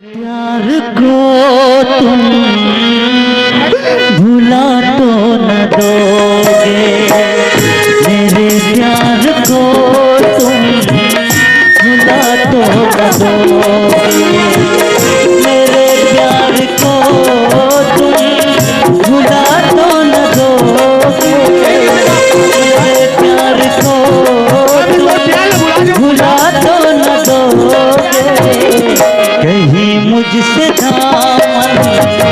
प्यार को तुम भुला तो न दोगे, मेरे प्यार को तुम भुला तो न दोगे, मेरे प्यार को तुम भुला तो न दोगे, मेरे प्यार को तुम भुला तो न दोगे। कहीं मुझसे दामन